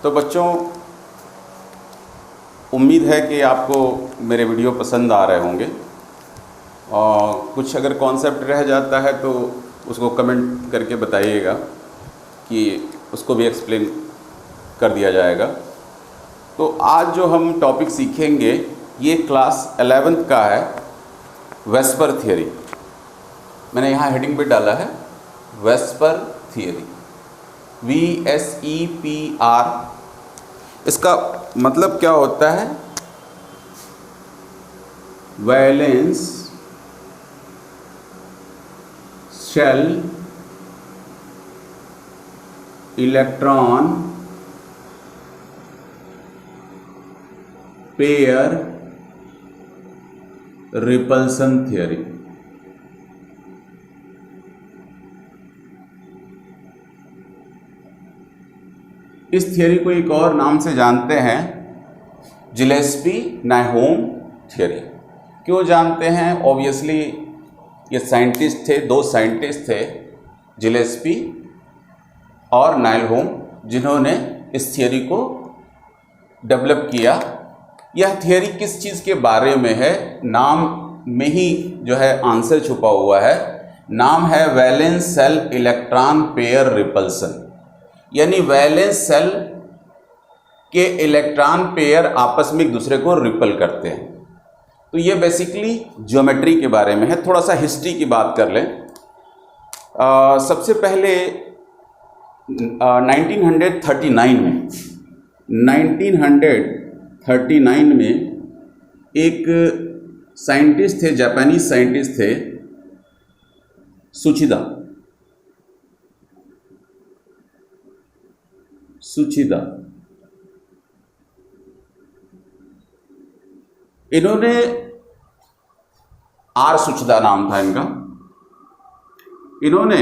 तो बच्चों, उम्मीद है कि आपको मेरे वीडियो पसंद आ रहे होंगे और कुछ अगर कॉन्सेप्ट रह जाता है तो उसको कमेंट करके बताइएगा कि उसको भी एक्सप्लेन कर दिया जाएगा। तो आज जो हम टॉपिक सीखेंगे ये क्लास 11th का है, वेस्पर थियरी। मैंने यहाँ हेडिंग पे डाला है वेस्पर थियरी, VSEPR। इसका मतलब क्या होता है? Valence shell electron pair repulsion theory. इस थियरी को एक और नाम से जानते हैं, जिलेस्पी नाइहोम थियरी। क्यों जानते हैं? ऑब्वियसली ये साइंटिस्ट थे, दो साइंटिस्ट थे, जिलेस्पी और नाइहोम, जिन्होंने इस थियरी को डेवलप किया। यह थियरी किस चीज़ के बारे में है? नाम में ही जो है आंसर छुपा हुआ है। नाम है valence shell electron pair repulsion, यानी वैलेंस सेल के इलेक्ट्रॉन पेयर आपस में एक दूसरे को रिपल करते हैं। तो ये बेसिकली ज्योमेट्री के बारे में है। थोड़ा सा हिस्ट्री की बात कर लें। सबसे पहले 1939 में एक साइंटिस्ट थे, जापानीज साइंटिस्ट थे, सुचिदा। इन्होंने सुचिदा नाम था इनका। इन्होंने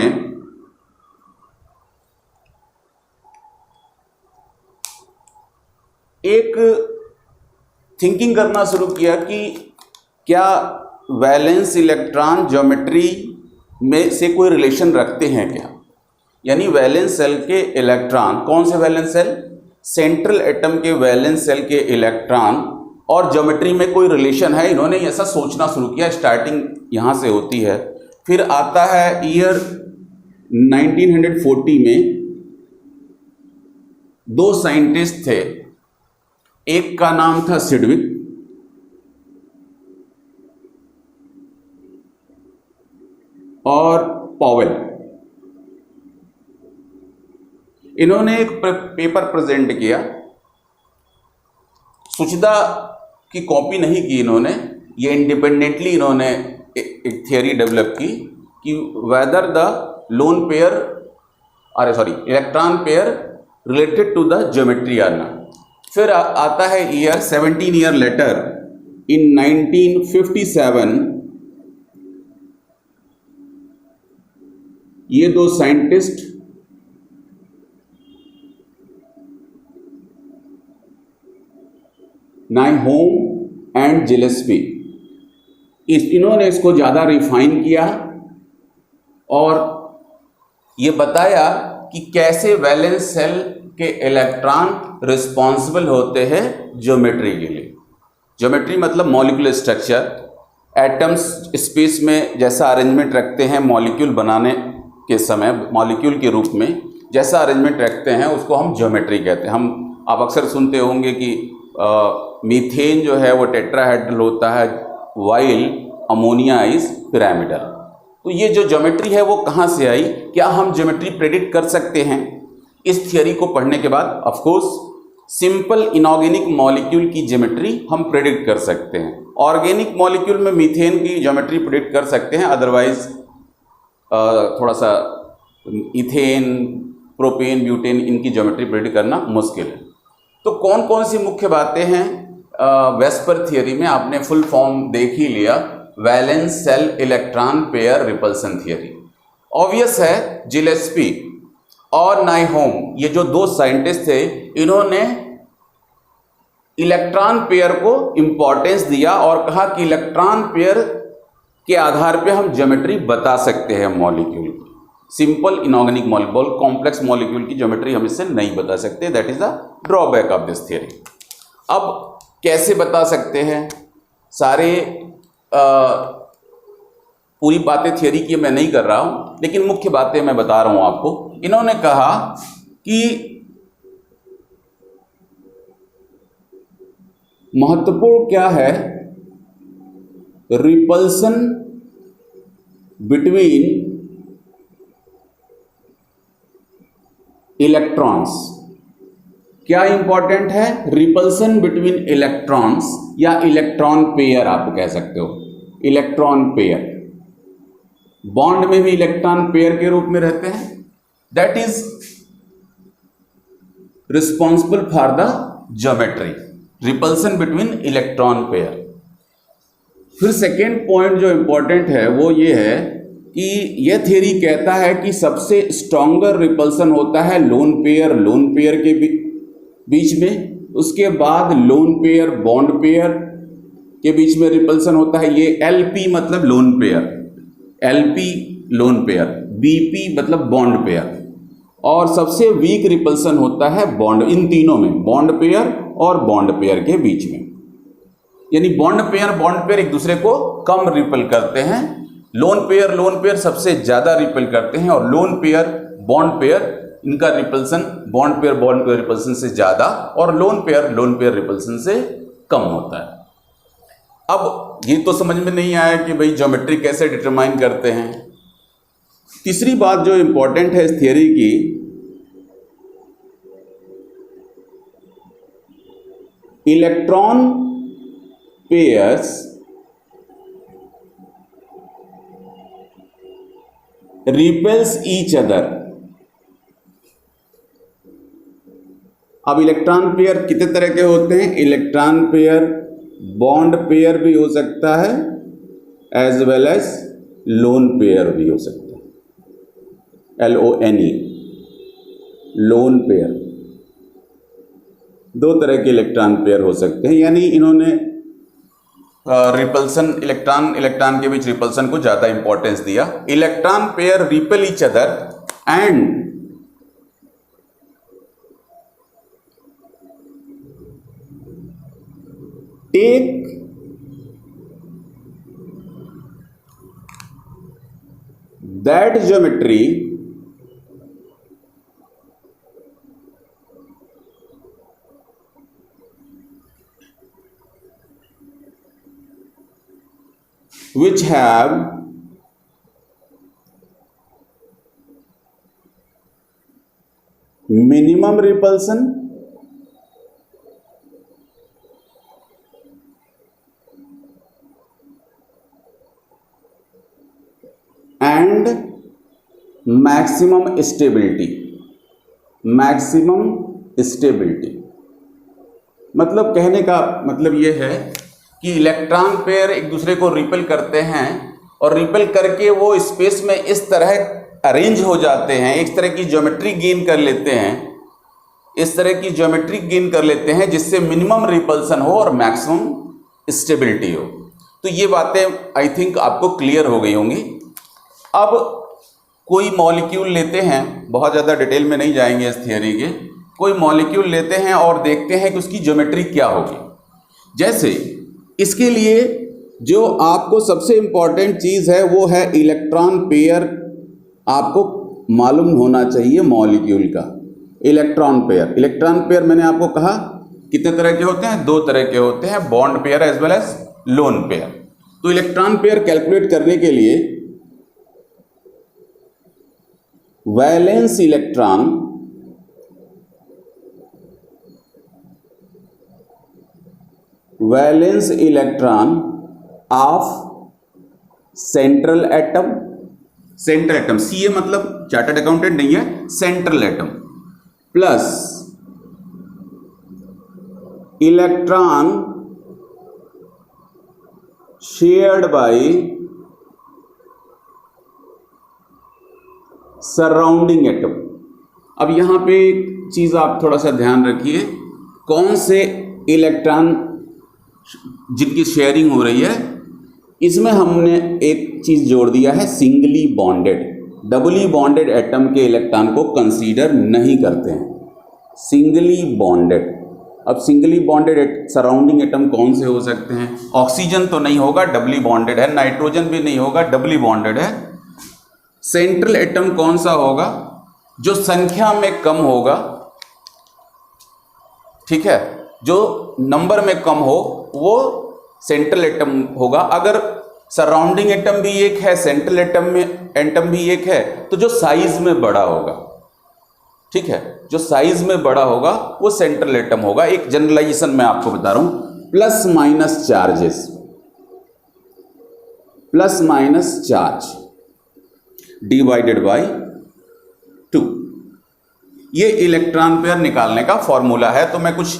एक थिंकिंग करना शुरू किया कि क्या वैलेंस इलेक्ट्रॉन ज्योमेट्री में से कोई रिलेशन रखते हैं क्या? यानी वैलेंस सेल के इलेक्ट्रॉन, कौन से वैलेंस सेल? सेंट्रल एटम के वैलेंस सेल के इलेक्ट्रॉन और ज्योमेट्री में कोई रिलेशन है? इन्होंने ऐसा सोचना शुरू किया। स्टार्टिंग यहाँ से होती है। फिर आता है ईयर 1940 में दो साइंटिस्ट थे, एक का नाम था सिडविक और पॉवेल। इन्होंने एक पेपर प्रेजेंट किया। सुचिदा की कॉपी नहीं की इन्होंने, ये इंडिपेंडेंटली इन्होंने एक थियरी डेवलप की कि whether the lone pair electron pair related to the geometry or not. फिर आता है ईयर 17 ईयर लेटर, इन 1957 ये दो साइंटिस्ट नाइहोम एंड जिलेस्पी, इन्होंने इसको ज़्यादा रिफाइन किया और ये बताया कि कैसे वैलेंस सेल के इलेक्ट्रॉन रिस्पॉन्सिबल होते हैं ज्योमेट्री के लिए। ज्योमेट्री मतलब मॉलिक्यूलर स्ट्रक्चर, एटम्स स्पेस में जैसा अरेंजमेंट रखते हैं मॉलिक्यूल बनाने के समय, मॉलिक्यूल के रूप में जैसा अरेंजमेंट रखते हैं उसको हम ज्योमेट्री कहते हैं। आप अक्सर सुनते होंगे कि मीथेन जो है वो टेट्राहेड्रल होता है, वाइल अमोनिया इज पिरामिडल। तो ये जो ज्योमेट्री है वो कहाँ से आई? क्या हम ज्योमेट्री प्रेडिक्ट कर सकते हैं इस थियरी को पढ़ने के बाद? Of course, simple inorganic molecule की ज्योमेट्री हम प्रेडिक्ट कर सकते हैं। ऑर्गेनिक मॉलिक्यूल में मीथेन की ज्योमेट्री प्रेडिक्ट कर सकते हैं, अदरवाइज थोड़ा सा इथेन, प्रोपेन, ब्यूटेन, इनकी ज्योमेट्री प्रेडिक्ट करना मुश्किल है। तो कौन कौन सी मुख्य बातें हैं वेस्पर थियरी में? आपने फुल फॉर्म देख ही लिया, valence shell electron pair repulsion theory. Obvious है, जिलेस्पी और नाइहोम, ये जो दो साइंटिस्ट थे, इन्होंने इलेक्ट्रॉन पेयर को इंपॉर्टेंस दिया और कहा कि इलेक्ट्रॉन पेयर के आधार पे हम ज्योमेट्री बता सकते हैं मॉलिक्यूल की। Simple inorganic molecule, complex molecule की ज्योमेट्री हम इससे नहीं बता सकते। That is the drawback of this theory. अब कैसे बता सकते हैं? सारे पूरी बातें थियरी की मैं नहीं कर रहा हूं, लेकिन मुख्य बातें मैं बता रहा हूं आपको। इन्होंने कहा कि महत्वपूर्ण क्या है, रिपल्सन बिटवीन इलेक्ट्रॉन्स। क्या इंपॉर्टेंट है? रिपल्सन बिटवीन इलेक्ट्रॉन्स या इलेक्ट्रॉन पेयर आप कह सकते हो, इलेक्ट्रॉन पेयर। बॉन्ड में भी इलेक्ट्रॉन पेयर के रूप में रहते हैं। That is responsible for the geometry, repulsion between electron pair. फिर सेकेंड पॉइंट जो इंपॉर्टेंट है वो ये है कि यह थ्योरी कहता है कि सबसे स्ट्रॉन्गर रिपल्सन होता है लोन पेयर के बीच में, उसके बाद लोन पेयर बॉन्ड पेयर के बीच में रिपल्सन होता है। ये एलपी मतलब lone pair, LP lone pair, BP मतलब बॉन्ड पेयर, और सबसे वीक रिपल्सन होता है बॉन्ड, इन तीनों में, बॉन्ड पेयर और बॉन्ड पेयर के बीच में। यानी बॉन्ड पेयर एक दूसरे को कम रिपल करते हैं, लोन पेयर सबसे ज्यादा रिपल करते हैं, और लोन पेयर बॉन्ड पेयर इनका रिपल्सन बॉन्ड पेयर रिपल्सन से ज्यादा और लोन पेयर रिपल्सन से कम होता है। अब ये तो समझ में नहीं आया कि भाई ज्योमेट्री कैसे डिटरमाइन करते हैं। तीसरी बात जो इंपॉर्टेंट है इस थियरी की, electron pairs repels each other. अब इलेक्ट्रॉन पेयर कितने तरह के होते हैं? इलेक्ट्रॉन पेयर बॉन्ड पेयर भी हो सकता है, as well as lone pair भी हो सकता है, LONE, लोन पेयर। दो तरह के इलेक्ट्रॉन पेयर हो सकते हैं। यानी इन्होंने रिपल्सन इलेक्ट्रॉन के बीच रिपल्सन को ज्यादा इंपॉर्टेंस दिया। Electron pair repel each other and take that geometry which have minimum repulsion and maximum stability, मतलब कहने का मतलब यह है कि इलेक्ट्रॉन पेयर एक दूसरे को रिपेल करते हैं और रिपेल करके वो स्पेस में इस तरह अरेंज हो जाते हैं, इस तरह की ज्योमेट्री गेन कर लेते हैं, जिससे मिनिमम रिपल्सन हो और मैक्सिमम स्टेबिलिटी हो। तो ये बातें आई थिंक आपको क्लियर हो गई होंगी। अब कोई मॉलिक्यूल लेते हैं, बहुत ज़्यादा डिटेल में नहीं जाएंगे इस थियरी के, कोई मॉलिक्यूल लेते हैं और देखते हैं कि उसकी ज्योमेट्री क्या होगी। जैसे इसके लिए जो आपको सबसे इम्पॉर्टेंट चीज़ है वो है इलेक्ट्रॉन पेयर, आपको मालूम होना चाहिए मॉलिक्यूल का। इलेक्ट्रॉन पेयर मैंने आपको कहा कितने तरह के होते हैं? दो तरह के होते हैं, bond pair as well as lone pair. तो इलेक्ट्रॉन पेयर कैलकुलेट करने के लिए valence electron of central atom, CA मतलब चार्टर्ड अकाउंटेंट नहीं है, central atom, plus electron shared by surrounding atom. अब यहां पे एक चीज आप थोड़ा सा ध्यान रखिए, कौन से इलेक्ट्रॉन जिनकी शेयरिंग हो रही है, इसमें हमने एक चीज जोड़ दिया है, singly bonded. Doubly bonded atom के इलेक्ट्रॉन को कंसीडर नहीं करते हैं, सिंगली बॉन्डेड। अब सिंगली बॉन्डेड सराउंडिंग एटम कौन से हो सकते हैं? ऑक्सीजन तो नहीं होगा, डबली बॉन्डेड है। नाइट्रोजन भी नहीं होगा, डबली बॉन्डेड है। सेंट्रल एटम कौन सा होगा? जो संख्या में कम होगा, ठीक है, जो नंबर में कम हो वो सेंट्रल एटम होगा। अगर सराउंडिंग एटम भी एक है, सेंट्रल एटम भी एक है, तो जो साइज में बड़ा होगा, ठीक है, जो साइज में बड़ा होगा वो सेंट्रल एटम होगा। एक जनरलाइजेशन मैं आपको बता रहा हूं, plus minus charges, plus minus charge divided by 2, ये इलेक्ट्रॉन पेयर निकालने का फॉर्मूला है। तो मैं कुछ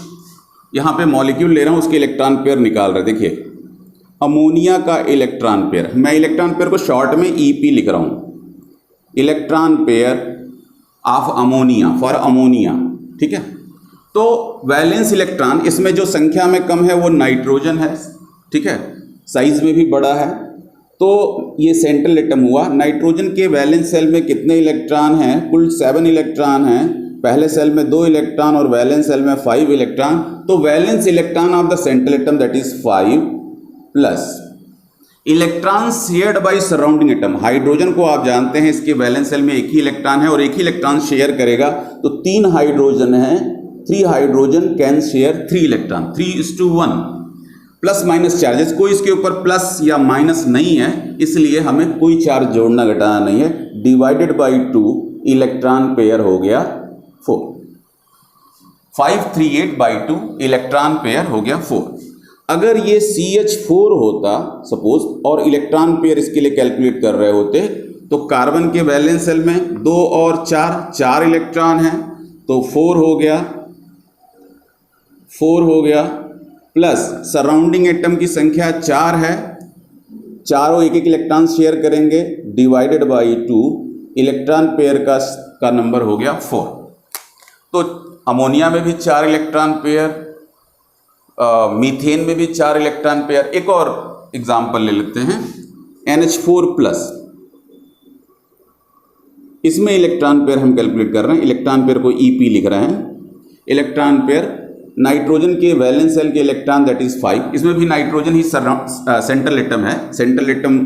यहां पे मॉलिक्यूल ले रहा हूं, उसके इलेक्ट्रॉन पेयर निकाल रहे। देखिए, अमोनिया का इलेक्ट्रॉन पेयर, मैं इलेक्ट्रॉन पेयर को शॉर्ट में ईपी लिख रहा हूं, electron pair of ammonia, for ammonia, ठीक है। तो वैलेंस इलेक्ट्रॉन, इसमें जो संख्या में कम है वो नाइट्रोजन है, ठीक है, साइज में भी बड़ा है, तो ये सेंट्रल एटम हुआ। नाइट्रोजन के वैलेंस सेल में कितने इलेक्ट्रॉन हैं? कुल 7 इलेक्ट्रॉन हैं। पहले सेल में 2 इलेक्ट्रॉन और वैलेंस सेल में 5 इलेक्ट्रॉन। तो valence electron of the central atom that is 5 plus electron shared by surrounding atom. Hydrogen को आप जानते हैं इसके वैलेंस सेल में एक ही इलेक्ट्रॉन है और एक ही इलेक्ट्रॉन शेयर करेगा, तो 3 हाइड्रोजन है, 3 hydrogen can share 3 electron, 3:1। Plus minus charges, कोई इसके ऊपर प्लस या माइनस नहीं है, इसलिए हमें कोई चार्ज जोड़ना घटाना नहीं है। डिवाइडेड बाय 2, इलेक्ट्रॉन पेयर हो गया 4, 538/2 इलेक्ट्रॉन पेयर हो गया 4। अगर ये CH4 होता सपोज, और इलेक्ट्रॉन पेयर इसके लिए कैलकुलेट कर रहे होते, तो कार्बन के वैलेंस सेल में 2 और 4 इलेक्ट्रॉन हैं, तो 4 हो गया प्लस सराउंडिंग एटम की संख्या 4 है, चारों एक इलेक्ट्रॉन शेयर करेंगे, डिवाइडेड बाई 2, इलेक्ट्रॉन पेयर का नंबर हो गया 4। तो अमोनिया में भी 4 इलेक्ट्रॉन पेयर, मीथेन में भी 4 इलेक्ट्रॉन पेयर। एक और एग्जांपल ले लेते हैं, NH4+, इसमें इलेक्ट्रॉन पेयर हम कैलकुलेट कर रहे हैं, इलेक्ट्रॉन पेयर को EP लिख रहे हैं। इलेक्ट्रॉन पेयर, नाइट्रोजन के वैलेंस सेल के इलेक्ट्रॉन दैट इज 5, इसमें भी नाइट्रोजन ही सेंट्रल एटम है, सेंट्रल एटम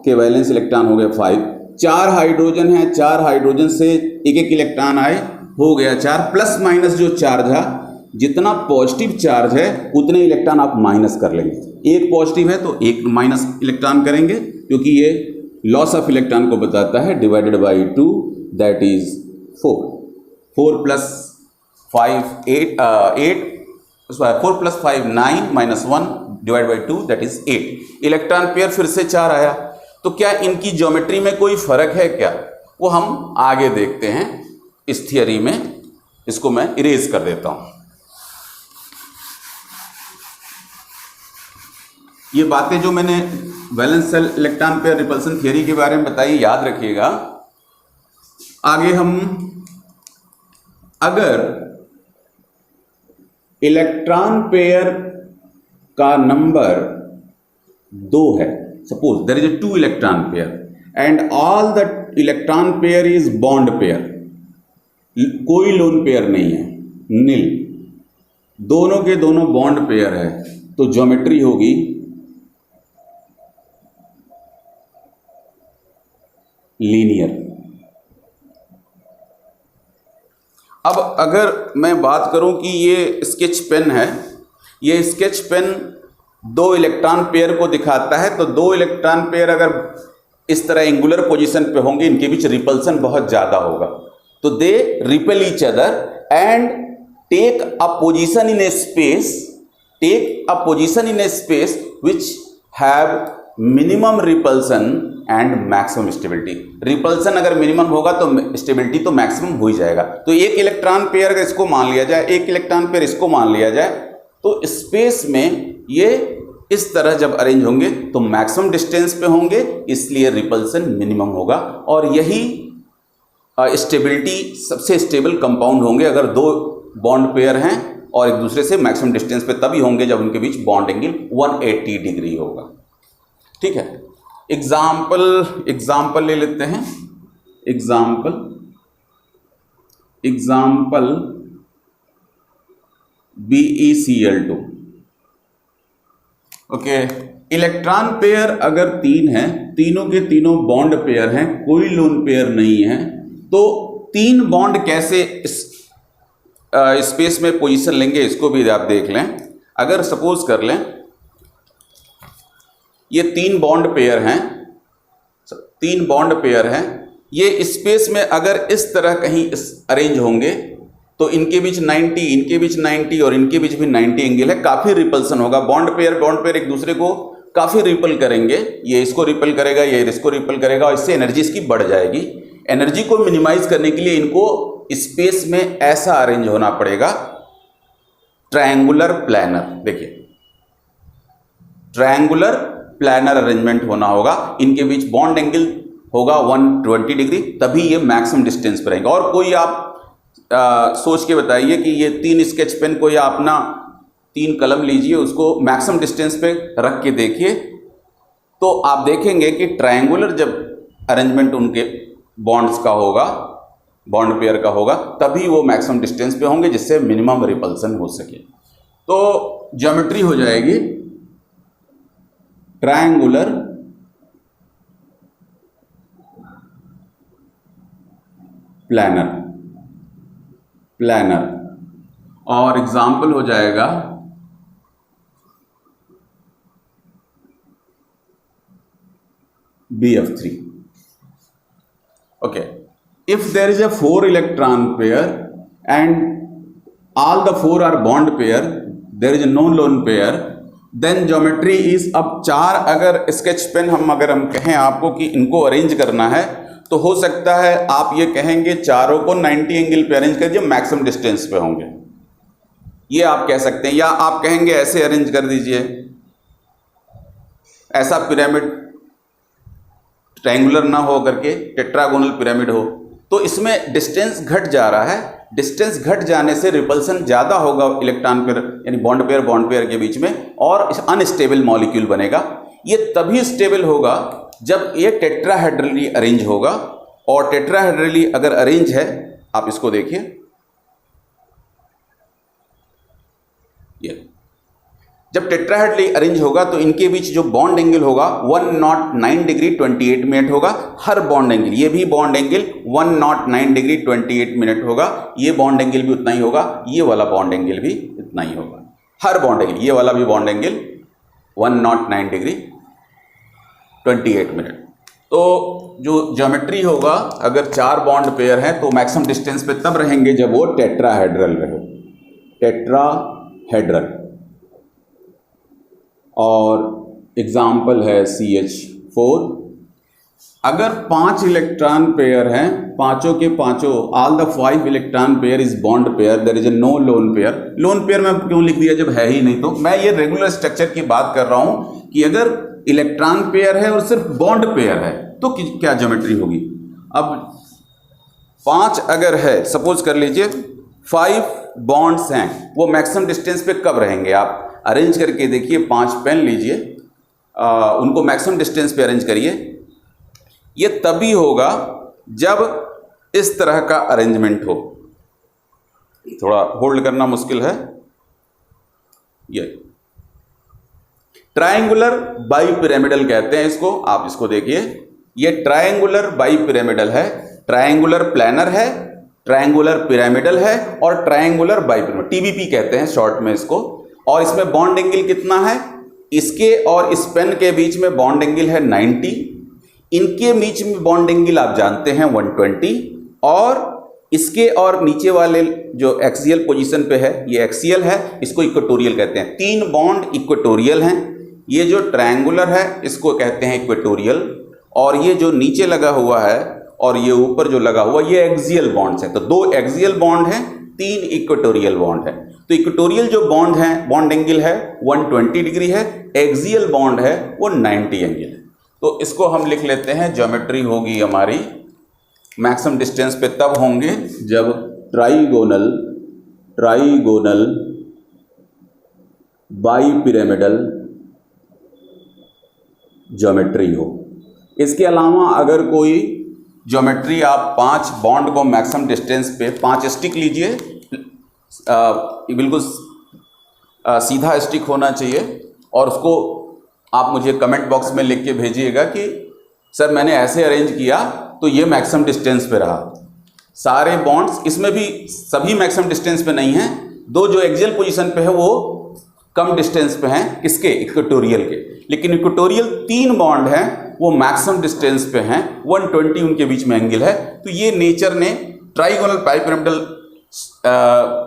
के वैलेंस इलेक्ट्रॉन हो गए 5। 4 हाइड्रोजन है, 4 हाइड्रोजन से एक इलेक्ट्रॉन आए, हो गया 4। प्लस माइनस जो चार्ज है, जितना पॉजिटिव चार्ज है उतने इलेक्ट्रॉन आप माइनस कर लेंगे। एक पॉजिटिव है तो एक माइनस इलेक्ट्रॉन करेंगे, क्योंकि ये लॉस ऑफ इलेक्ट्रॉन को बताता है। Divided by 2 that is 4, 4 + 5 8, 4 + 5 9 -1 divide by 2 that is 8। Electron pair फिर से 4 आया। तो क्या इनकी ज्योमेट्री में कोई फर्क है क्या? वो हम आगे देखते हैं इस थियरी में। इसको मैं इरेज कर देता हूं। ये बातें जो मैंने valence shell electron pair repulsion theory के बारे में बताई, याद रखिएगा। आगे हम, अगर इलेक्ट्रॉन पेयर का नंबर 2 है, suppose there is 2 electron pair and all the electron pair is bond pair, कोई लोन पेयर नहीं है, नील, दोनों के दोनों बॉन्ड पेयर है, तो ज्योमेट्री होगी लीनियर। अब अगर मैं बात करूं कि ये स्केच पेन है, ये स्केच पेन 2 इलेक्ट्रॉन पेयर को दिखाता है, तो 2 इलेक्ट्रॉन पेयर अगर इस तरह एंगुलर पोजीशन पे होंगे, इनके बीच रिपल्सन बहुत ज़्यादा होगा, तो they repel each other and take a position in a space which have minimum repulsion and maximum stability. Repulsion अगर मिनिमम होगा तो स्टेबिलिटी तो मैक्सिमम हो ही जाएगा। तो एक इलेक्ट्रॉन पेयर अगर इसको मान लिया जाए, एक इलेक्ट्रॉन पेयर इसको मान लिया जाए, तो स्पेस में ये इस तरह जब अरेंज होंगे तो मैक्सिमम डिस्टेंस पे होंगे, इसलिए रिपल्सन मिनिमम होगा। और यही स्टेबिलिटी, सबसे स्टेबल कंपाउंड होंगे अगर 2 बॉन्ड पेयर हैं और एक दूसरे से मैक्सिमम डिस्टेंस पे, तभी होंगे जब उनके बीच बॉन्ड एंगल 180 डिग्री होगा। ठीक है, एग्जाम्पल ले लेते हैं। Example BeCl2। Okay, electron pair अगर 3 है, तीनों के तीनों बॉन्ड पेयर हैं, कोई लोन पेयर नहीं है, तो 3 बॉन्ड कैसे इस स्पेस में पोजीशन लेंगे, इसको भी आप देख लें। अगर सपोज कर लें ये 3 बॉन्ड पेयर हैं, 3 बॉन्ड पेयर हैं, ये स्पेस में अगर इस तरह कहीं अरेंज होंगे तो इनके बीच 90, इनके बीच 90 और इनके बीच भी 90 एंगल है, काफी रिपल्सन होगा। बॉन्ड पेयर एक दूसरे को काफी रिपल करेंगे, ये इसको रिपल करेगा, ये इसको रिपल करेगा, और इससे एनर्जी इसकी बढ़ जाएगी। एनर्जी को मिनिमाइज करने के लिए इनको स्पेस में ऐसा अरेंज होना पड़ेगा, ट्रायंगुलर प्लानर। देखिए, ट्रायंगुलर प्लानर अरेंजमेंट होना होगा, इनके बीच बॉन्ड एंगल होगा 120 डिग्री, तभी ये मैक्सिमम डिस्टेंस पर रहेंगे। और कोई आप सोच के बताइए कि ये 3 स्केच पेन को या अपना 3 कलम लीजिए, उसको मैक्सिमम डिस्टेंस पे रख के देखिए, तो आप देखेंगे कि ट्रायंगुलर जब अरेंजमेंट उनके बॉन्ड्स का होगा, बॉन्ड पेयर का होगा, तभी वो मैक्सिमम डिस्टेंस पे होंगे, जिससे मिनिमम रिपल्सन हो सके। तो ज्योमेट्री हो जाएगी ट्रायंगुलर प्लानर, और एग्जाम्पल हो जाएगा BF3। Okay, if there is a 4 electron pair and all the 4 are bond pair, there is a no lone pair, then geometry is, अब 4 अगर स्केच पेन अगर हम कहें आपको कि इनको अरेंज करना है, तो हो सकता है आप ये कहेंगे चारों को 90 एंगल पे अरेंज कर दीजिए, मैक्सिमम डिस्टेंस पे होंगे, ये आप कह सकते हैं। या आप कहेंगे ऐसे अरेंज कर दीजिए, ऐसा पिरामिड ट्रायंगुलर ना हो करके टेट्रागोनल पिरामिड हो, तो इसमें डिस्टेंस घट जा रहा है। डिस्टेंस घट जाने से रिपल्सन ज़्यादा होगा इलेक्ट्रॉन पेयर यानी बॉन्ड पेयर के बीच में, और अनस्टेबल मॉलिक्यूल बनेगा। ये तभी स्टेबल होगा जब ये टेट्राहेड्रली अरेंज होगा, और टेट्राहेड्रली अगर अरेंज है, आप इसको देखिए, ये जब टेट्राहेड्रली अरेंज होगा तो इनके बीच जो बॉन्ड एंगल होगा 109 डिग्री 28 मिनट होगा हर बॉन्ड एंगल। ये भी बॉन्ड एंगल 109 डिग्री 28 मिनट होगा, ये बॉन्ड एंगल भी उतना ही होगा, ये वाला बॉन्ड एंगल भी इतना ही होगा, हर बॉन्ड एंगल, ये वाला भी बॉन्ड एंगल 109 डिग्री 28 मिनट। तो जो ज्योमेट्री होगा, अगर 4 बॉन्ड पेयर हैं तो मैक्सिमम डिस्टेंस पे तब रहेंगे जब वो टेट्राहेड्रल रहे, टेट्राहेड्रल। और एग्जाम्पल है CH4। अगर 5 इलेक्ट्रॉन पेयर हैं, पांचों के पांचों, all the 5 electron pair is bond pair, there is a no lone pair. Lone pair में क्यों लिख दिया जब है ही नहीं? तो मैं ये रेगुलर स्ट्रक्चर की बात कर रहा हूं कि अगर इलेक्ट्रॉन पेयर है और सिर्फ बॉन्ड पेयर है तो क्या ज्योमेट्री होगी। अब 5 अगर है, सपोज कर लीजिए 5 बॉन्ड्स हैं, वो मैक्सिमम डिस्टेंस पे कब रहेंगे? आप अरेंज करके देखिए, 5 पेन लीजिए, उनको मैक्सिमम डिस्टेंस पे अरेंज करिए। ये तभी होगा जब इस तरह का अरेंजमेंट हो। थोड़ा होल्ड करना मुश्किल है। ये ट्रायंगुलर बाई पिरामिडल कहते हैं इसको। आप इसको देखिए, ये ट्रायंगुलर बाई पिरामिडल है, ट्रायंगुलर प्लानर है, ट्रायंगुलर पिरामिडल है और ट्रायंगुलर बाई पिरामिडल, TBP कहते हैं शॉर्ट में इसको। और इसमें बॉन्ड एंगल कितना है? इसके और इस पेन के बीच में बॉन्ड एंगल है 90, इनके बीच में बॉन्ड एंगल आप जानते हैं 120, और इसके और नीचे वाले जो एक्सियल पोजीशन पे है, ये एक्सियल है, इसको इक्वेटोरियल कहते हैं। 3 बॉन्ड इक्वेटोरियल हैं। ये जो ट्रायंगुलर है इसको कहते हैं इक्वेटोरियल, और ये जो नीचे लगा हुआ है और ये ऊपर जो लगा हुआ, ये एक्सियल बॉन्ड्स है। तो 2 एक्सियल बॉन्ड हैं, 3 इक्वेटोरियल बॉन्ड है। तो इक्वेटोरियल जो बॉन्ड है, बॉन्ड एंगल है 120 डिग्री है, एक्सियल बॉन्ड है वो 90 एंगल है। तो इसको हम लिख लेते हैं, ज्योमेट्री होगी हमारी, मैक्सिमम डिस्टेंस पे तब होंगे जब ट्राइगोनल बाई पिरामिडल ज्योमेट्री हो। इसके अलावा अगर कोई ज्योमेट्री आप 5 बॉन्ड को मैक्सिमम डिस्टेंस पे 5 स्टिक लीजिए, बिल्कुल सीधा स्टिक होना चाहिए, और उसको आप मुझे कमेंट बॉक्स में लिख के भेजिएगा कि सर मैंने ऐसे अरेंज किया तो ये मैक्सिमम डिस्टेंस पे रहा। सारे बॉन्ड्स इसमें भी सभी मैक्सिमम डिस्टेंस पे नहीं हैं, दो जो एक्सियल पोजीशन पे है वो कम डिस्टेंस पे हैं, किसके, इक्वेटोरियल के, लेकिन इक्वेटोरियल 3 बॉन्ड हैं वो मैक्सिमम डिस्टेंस पे हैं, 120 उनके बीच में एंगल है। तो ये नेचर ने ट्राइगोनल पाइपिरामिडल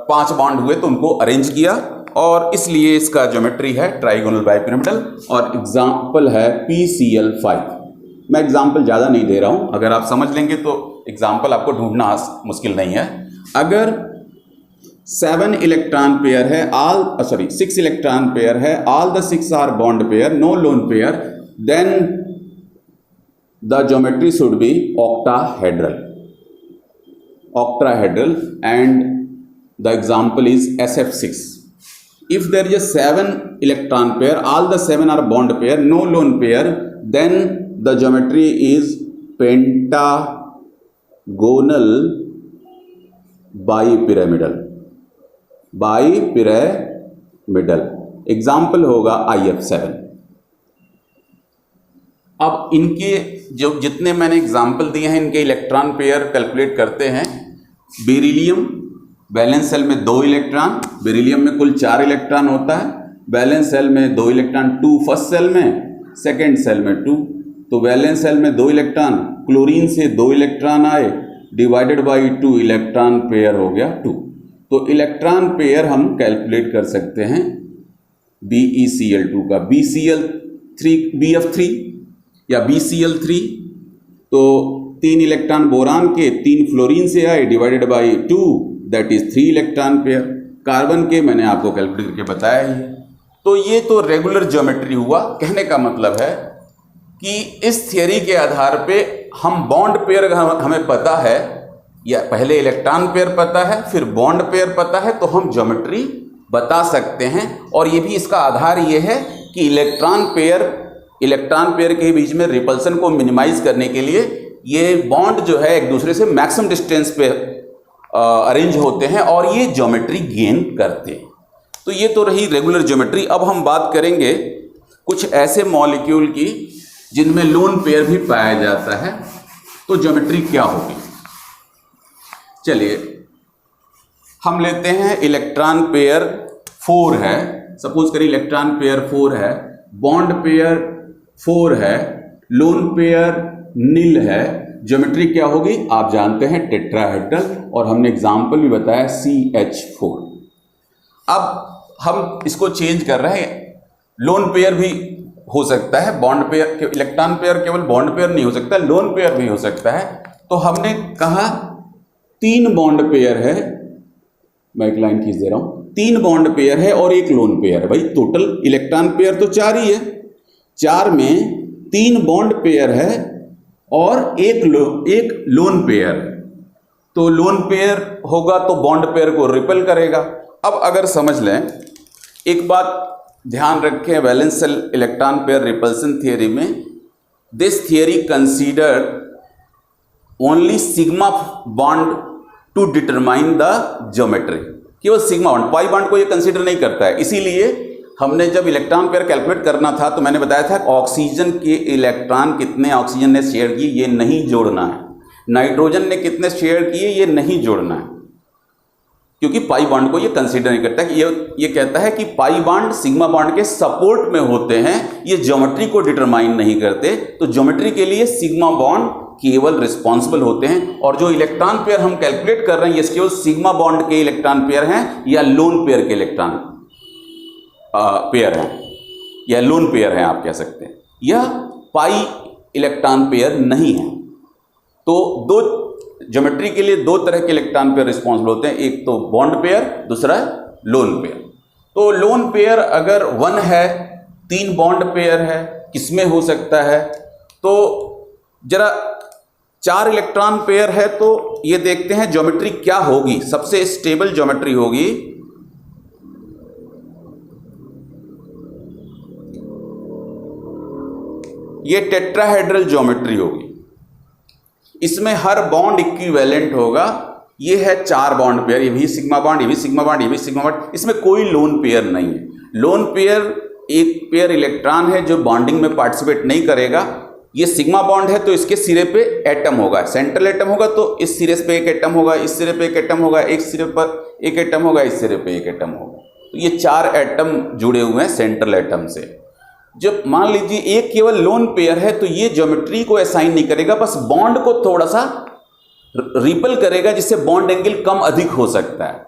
5 बॉन्ड हुए तो उनको अरेंज किया, और इसलिए इसका ज्योमेट्री है ट्राइगोनल बाइपिरामिडल, और एग्जाम्पल है PCl5। मैं एग्जाम्पल ज़्यादा नहीं दे रहा हूँ, अगर आप समझ लेंगे तो एग्जाम्पल आपको ढूंढना मुश्किल नहीं है। अगर 7 इलेक्ट्रॉन पेयर है, 6 इलेक्ट्रॉन पेयर है, all the 6 are bond pair, no lone pair, then the geometry should be octahedral, and the example is SF6. If there is a 7 electron pair, all the 7 are bond pair, no lone pair, then the geometry is pentagonal bipyramidal. Example होगा IF7। अब इनके जो जितने मैंने example दिए हैं इनके electron pair calculate करते हैं। बेरिलियम वैलेंस सेल में 2 इलेक्ट्रॉन, बेरिलियम में कुल 4 इलेक्ट्रॉन होता है, वैलेंस सेल में 2 इलेक्ट्रॉन, 2 फर्स्ट सेल में, सेकेंड सेल में 2, तो वैलेंस सेल में 2 इलेक्ट्रॉन, क्लोरीन से 2 इलेक्ट्रॉन आए, डिवाइडेड बाई 2, इलेक्ट्रॉन पेयर हो गया 2। तो इलेक्ट्रॉन पेयर हम कैलकुलेट कर सकते हैं BeCl2 का, BF3 या BCl3, तो 3 इलेक्ट्रॉन बोरान के, 3 फ्लोरीन से आए, divided by 2, that is 3 electron pair. Carbon के मैंने आपको कैलकुलेट करके बताया ही। तो ये तो रेगुलर ज्योमेट्री हुआ। कहने का मतलब है कि इस थियरी के आधार पे हम बॉन्ड पेयर हमें पता है, या पहले इलेक्ट्रॉन पेयर पता है फिर बॉन्ड पेयर पता है, तो हम ज्योमेट्री बता सकते हैं। और ये भी इसका आधार ये है कि इलेक्ट्रॉन पेयर के बीच में रिपल्सन को मिनिमाइज करने के लिए ये बॉन्ड जो है एक दूसरे से मैक्सिमम डिस्टेंस पे अरेंज होते हैं और ये ज्योमेट्री गेन करते हैं। तो ये तो रही रेगुलर ज्योमेट्री। अब हम बात करेंगे कुछ ऐसे मॉलिक्यूल की जिनमें लोन पेयर भी पाया जाता है, तो ज्योमेट्री क्या होगी। चलिए हम लेते हैं इलेक्ट्रॉन पेयर 4 है, सपोज करिए इलेक्ट्रॉन पेयर 4 है, बॉन्ड पेयर 4 है, लोन पेयर नील है, ज्योमेट्री क्या होगी आप जानते हैं टेट्राहेड्रल, और हमने एग्जाम्पल भी बताया CH4। अब हम इसको चेंज कर रहे हैं, लोन पेयर भी हो सकता है, बॉन्ड पेयर, इलेक्ट्रॉन पेयर केवल बॉन्ड पेयर नहीं हो सकता, लोन पेयर भी हो सकता है। तो हमने कहा 3 बॉन्ड पेयर है, मैं एक लाइन खींच दे रहा हूं, 3 बॉन्ड पेयर है और 1 लोन पेयर है। भाई टोटल इलेक्ट्रॉन पेयर तो 4 ही है, 4 में 3 बॉन्ड पेयर है और एक लोन पेयर है। तो लोन पेयर होगा तो बॉन्ड पेयर को रिपेल करेगा। अब अगर समझ लें, एक बात ध्यान रखें, valence shell electron pair repulsion theory में, this theory consider only sigma bond to determine the geometry, केवल सिग्मा बॉन्ड, पाई बॉन्ड को ये कंसीडर नहीं करता है। इसीलिए हमने जब इलेक्ट्रॉन पेयर कैलकुलेट करना था तो मैंने बताया था ऑक्सीजन के इलेक्ट्रॉन कितने ऑक्सीजन ने शेयर किए ये नहीं जोड़ना है, नाइट्रोजन ने कितने शेयर किए ये नहीं जोड़ना है, क्योंकि पाई बॉन्ड को ये कंसीडर नहीं करता कि ये कहता है कि पाई बॉन्ड सिग्मा बॉन्ड के सपोर्ट में होते हैं, ये ज्योमेट्री को डिटरमाइन नहीं करते। तो ज्योमेट्री के लिए सिग्मा बॉन्ड केवल रिस्पॉन्सिबल होते हैं, और जो इलेक्ट्रॉन पेयर हम कैलकुलेट कर रहे हैं ये केवल सिग्मा बॉन्ड के इलेक्ट्रॉन पेयर हैं या लोन पेयर के इलेक्ट्रॉन पेयर हैं, या लोन पेयर हैं आप कह सकते हैं, यह पाई इलेक्ट्रॉन पेयर नहीं है। तो दो ज्योमेट्री के लिए 2 तरह के इलेक्ट्रॉन पेयर रिस्पॉन्सिबल होते हैं, एक तो बॉन्ड पेयर, दूसरा लोन पेयर। तो लोन पेयर अगर 1 है, 3 बॉन्ड पेयर है, किसमें हो सकता है, तो जरा 4 इलेक्ट्रॉन पेयर है, तो ये देखते हैं ज्योमेट्री क्या होगी। सबसे स्टेबल ज्योमेट्री होगी ये टेट्राहेड्रल ज्योमेट्री होगी। इसमें हर बॉन्ड इक्विवेलेंट होगा। ये है 4 बॉन्ड पेयर, ये भी सिग्मा बॉन्ड, ये भी सिग्मा बॉन्ड, ये भी सिग्मा बॉन्ड। इसमें कोई लोन पेयर नहीं है। लोन पेयर एक पेयर इलेक्ट्रॉन है जो बॉन्डिंग में पार्टिसिपेट नहीं करेगा। ये सिग्मा बॉन्ड है तो इसके सिरे पे एटम होगा, सेंट्रल एटम होगा, तो इस सिरे पे एक एटम होगा, इस सिरे पे एक एटम होगा, एक सिरे पर एक एटम होगा, इस सिरे पे एक एटम होगा। तो ये 4 एटम जुड़े हुए हैं सेंट्रल एटम से। जब मान लीजिए एक केवल लोन पेयर है तो ये ज्योमेट्री को असाइन नहीं करेगा, बस बॉन्ड को थोड़ा सा रिपल करेगा जिससे बॉन्ड एंगल कम अधिक हो सकता है।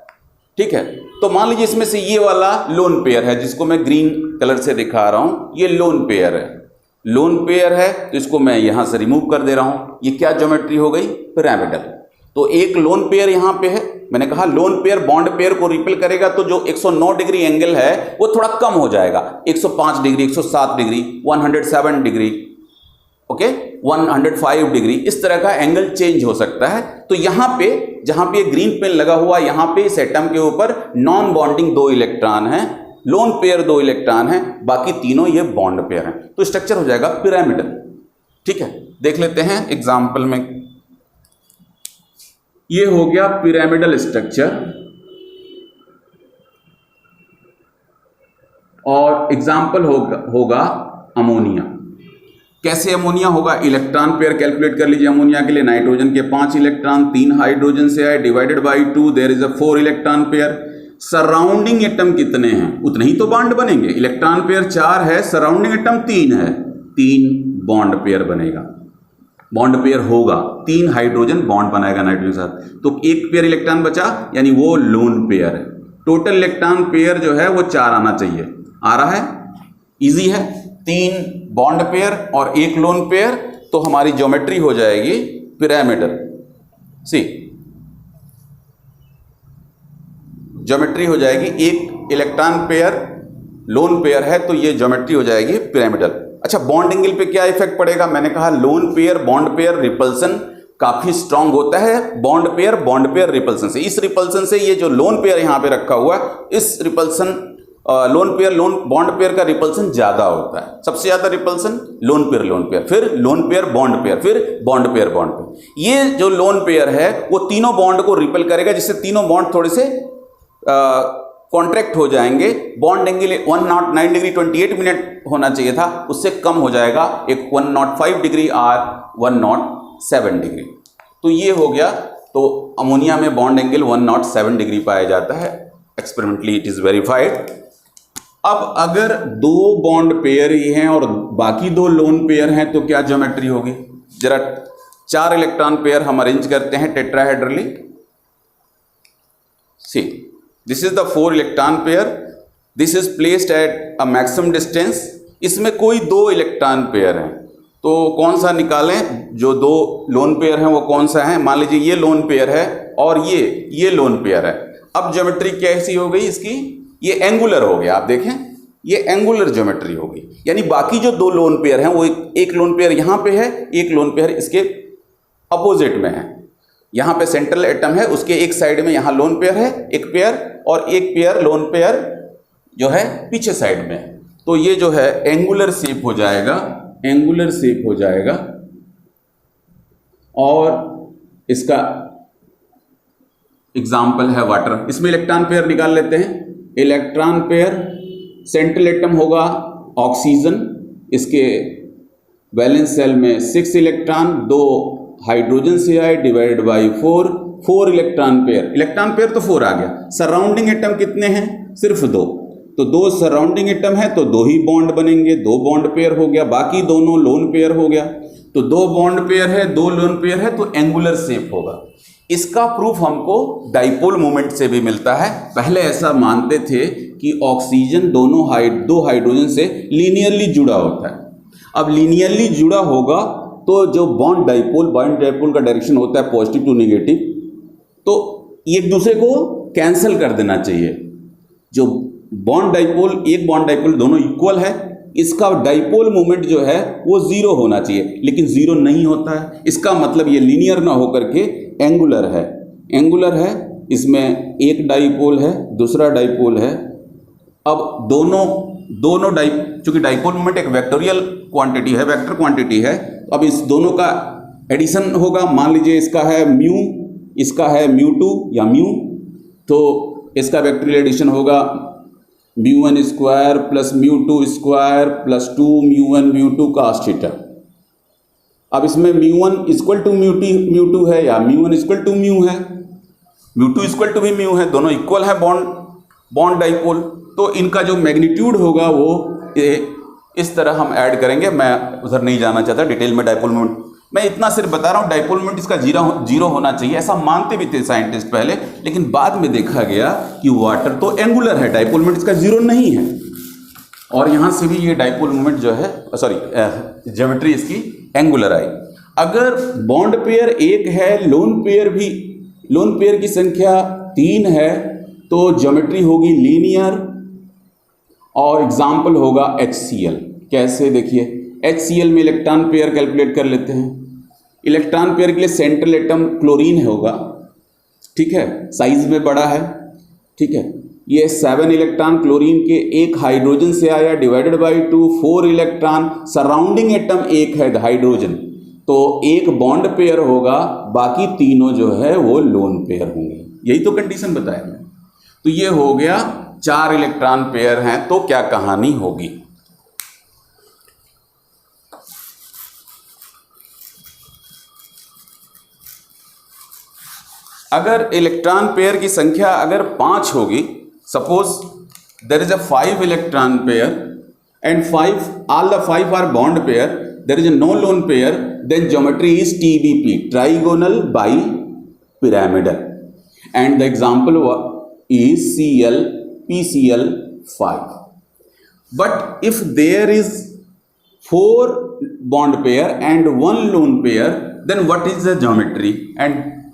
ठीक है, तो मान लीजिए इसमें से ये वाला लोन पेयर है जिसको मैं ग्रीन कलर से दिखा रहा हूं, ये लोन पेयर है। लोन पेयर है तो इसको मैं यहां से रिमूव कर दे रहा हूं। ये क्या ज्योमेट्री हो गई? पिरामिडल। तो एक लोन पेयर यहां पे है, मैंने कहा लोन पेयर बॉन्ड पेयर को रिपेल करेगा तो जो 109 डिग्री एंगल है वो थोड़ा कम हो जाएगा, 105 degree, 107 degree, 107 degree, okay, 105 degree, इस तरह का एंगल चेंज हो सकता है। तो यहां पे जहां पे ग्रीन पेन लगा हुआ, यहां पे इस एटम के ऊपर नॉन बॉन्डिंग 2 इलेक्ट्रॉन है, लोन पेयर 2 इलेक्ट्रॉन है, बाकी तीनों ये बॉन्ड पेयर हैं। तो स्ट्रक्चर हो जाएगा पिरामिडल। ठीक है, देख लेते हैं एग्जाम्पल में। ये हो गया पिरामिडल स्ट्रक्चर। और एग्जाम्पल होगा अमोनिया। कैसे अमोनिया होगा? इलेक्ट्रॉन पेयर कैलकुलेट कर लीजिए अमोनिया के लिए। नाइट्रोजन के 5 इलेक्ट्रॉन, 3 हाइड्रोजन से आए, divided by 2, there is a 4 electron pair. Surrounding atom कितने हैं उतने ही तो बॉन्ड बनेंगे। इलेक्ट्रॉन पेयर 4 है, सराउंडिंग एटम 3 है, 3 बॉन्ड पेयर बनेगा, बॉन्ड पेयर होगा, 3 हाइड्रोजन बॉन्ड बनाएगा नाइट्रोजन के साथ। तो एक पेयर इलेक्ट्रॉन बचा, यानी वो लोन पेयर है। टोटल इलेक्ट्रॉन पेयर जो है वो 4 आना चाहिए। आ रहा है? इजी है। 3 बॉन्ड पेयर और 1 लोन पेयर, तो हमारी ज्योमेट्री हो जाएगी पिरामिडल। सी ज्योमेट्री हो जाएगी, एक इलेक्ट्रॉन पेयर लोन पेयर है तो ये ज्योमेट्री हो जाएगी पिरामिडल। अच्छा, बॉन्ड एंगल पे क्या इफेक्ट पड़ेगा? मैंने कहा lone pair bond pair repulsion काफी स्ट्रांग होता है बॉन्ड पेयर रिपल्सन से। इस रिपल्सन से ये जो लोन पेयर यहां पे रखा हुआ है, इस रिपल्सन लोन बॉन्ड पेयर का रिपल्सन ज्यादा होता है। सबसे ज्यादा रिपल्सन लोन पेयर, फिर लोन पेयर, फिर बॉन्ड पेयर। ये जो लोन पेयर है वो तीनों बॉन्ड को रिपेल करेगा, जिससे तीनों बॉन्ड थोड़े से कॉन्ट्रैक्ट हो जाएंगे। बॉन्ड एंगल 109 डिग्री 28 मिनट होना चाहिए था, उससे कम हो जाएगा, एक 105 डिग्री और 107 डिग्री। तो ये हो गया। तो अमोनिया में बॉन्ड एंगल 107 डिग्री पाया जाता है। Experimentally it is verified. अब अगर 2 बॉन्ड पेयर ही हैं और बाकी 2 लोन पेयर हैं तो क्या ज्योमेट्री होगी? जरा 4 इलेक्ट्रॉन पेयर हम अरेंज करते हैं tetrahedrally. See, this is the 4 electron pair, this is placed at a maximum distance. इसमें कोई 2 इलेक्ट्रॉन पेयर हैं, तो कौन सा निकालें? जो 2 लोन पेयर हैं वो कौन सा है? मान लीजिए ये लोन पेयर है और ये लोन पेयर है। अब ज्योमेट्री कैसी हो गई इसकी? ये एंगुलर हो गया। आप देखें, ये एंगुलर ज्योमेट्री हो गई, यानी बाकी जो 2 लोन पेयर हैं वो एक लोन पेयर यहां पे है, एक लोन पेयर इसके अपोजिट में है। यहां पे सेंट्रल एटम है, उसके एक साइड में यहां लोन पेयर है एक पेयर, और एक पेयर लोन पेयर जो है पीछे साइड में। तो ये जो है एंगुलर शेप हो जाएगा, एंगुलर शेप हो जाएगा। और इसका एग्जाम्पल है वाटर। इसमें इलेक्ट्रॉन पेयर निकाल लेते हैं। इलेक्ट्रॉन पेयर, सेंट्रल एटम होगा ऑक्सीजन, इसके वैलेंस सेल में 6 इलेक्ट्रॉन, 2 हाइड्रोजन से आए, डिवाइडेड बाई 4 इलेक्ट्रॉन पेयर तो 4 आ गया। सराउंडिंग एटम कितने हैं? सिर्फ 2। तो 2 सराउंडिंग एटम है तो 2 ही बॉन्ड बनेंगे, 2 बॉन्ड पेयर हो गया, बाकी दोनों लोन पेयर हो गया। तो 2 बॉन्ड पेयर है, 2 लोन पेयर है, तो एंगुलर शेप होगा। इसका प्रूफ हमको डाइपोल मोमेंट से भी मिलता है। पहले ऐसा मानते थे कि ऑक्सीजन दो हाइड्रोजन से लीनियरली जुड़ा होता है। अब लीनियरली जुड़ा होगा तो जो बॉन्ड डाइपोल का डायरेक्शन होता है पॉजिटिव टू नेगेटिव, तो एक दूसरे को कैंसिल कर देना चाहिए। जो बॉन्ड डाइपोल दोनों इक्वल है, इसका डाइपोल मोमेंट जो है वो 0 होना चाहिए, लेकिन 0 नहीं होता है। इसका मतलब ये लीनियर ना होकर के एंगुलर है। इसमें एक डाइपोल है, दूसरा डाइपोल है। अब दोनों चूंकि डाइपोल मोमेंट एक वेक्टर क्वांटिटी है, अब इस दोनों का एडिशन होगा, मान लीजिए इसका है म्यू, इसका है म्यू2 या म्यू, तो इसका वेक्टोरियल एडिशन होगा μ1 square plus μ2 square plus 2 μ1 μ2 cos theta. अब इसमें μ1 इक्वल टू μ2 है या μ1 इक्वल टू म्यू है, μ2 इक्वल टू भी म्यू है, दोनों इक्वल है बॉन्ड डाइपोल, तो इनका जो मैग्नीट्यूड होगा वो इस तरह हम ऐड करेंगे। मैं उधर नहीं जाना चाहता डिटेल में डाइपोल मोमेंट, मैं इतना सिर्फ बता रहा हूँ डाइपोल मोमेंट इसका जीरो होना चाहिए, ऐसा मानते भी थे साइंटिस्ट पहले, लेकिन बाद में देखा गया कि वाटर तो एंगुलर है, डाइपोल मोमेंट इसका जीरो नहीं है। और यहाँ से भी ये डाइपोल मोमेंट जो है ज्योमेट्री इसकी एंगुलर आई। अगर बॉन्ड पेयर एक है, लोन पेयर की संख्या 3 है, तो ज्योमेट्री होगी लीनियर और एग्जाम्पल होगा HCl। कैसे देखिए, HCl में इलेक्ट्रॉन पेयर कैलकुलेट कर लेते हैं। इलेक्ट्रॉन पेयर के लिए सेंट्रल एटम क्लोरीन होगा, ठीक है, साइज में बड़ा है, ठीक है। ये 7 इलेक्ट्रॉन क्लोरीन के एक हाइड्रोजन से आया, divided by 2, 4 electron, surrounding atom एक है हाइड्रोजन, तो एक बॉन्ड पेयर होगा, बाकी तीनों जो है वो लोन पेयर होंगे। यही तो कंडीशन बताया मैं। तो ये हो गया 4 इलेक्ट्रॉन पेयर हैं, तो क्या कहानी होगी। अगर इलेक्ट्रॉन पेयर की संख्या अगर 5 होगी, suppose there is a 5 electron pair and all the 5 are bond pair, there is a no lone pair, then geometry is TBP, trigonal bipyramidal, and the example is Cl PCl 5. But if there is 4 bond pair and 1 lone pair, then what is the geometry? And